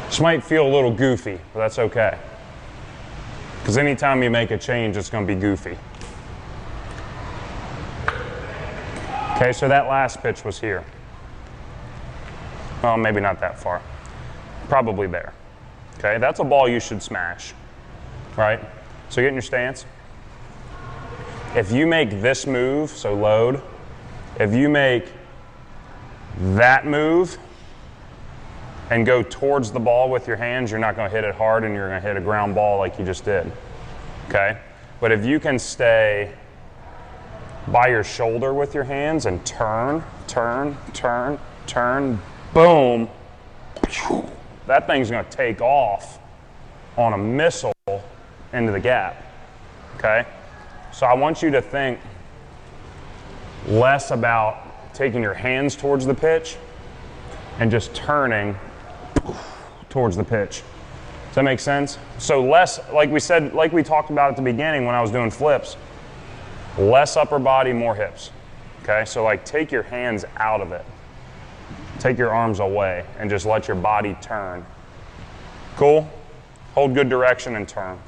This might feel a little goofy, but that's okay. Because anytime you make a change, it's going to be goofy. Okay, so that last pitch was here. Well, maybe not that far. Probably there. Okay, that's a ball you should smash, right? So get in your stance. If you make this move, so load, if you make that move and go towards the ball with your hands, you're not going to hit it hard and you're going to hit a ground ball like you just did, okay? But if you can stay by your shoulder with your hands and turn, turn, turn, turn, boom, that thing's going to take off on a missile into the gap, okay? So I want you to think less about taking your hands towards the pitch and just turning towards the pitch. Does that make sense? So less, like we said, like we talked about at the beginning when I was doing flips, less upper body, more hips, okay? So like take your hands out of it. Take your arms away and just let your body turn. Cool? Hold good direction and turn.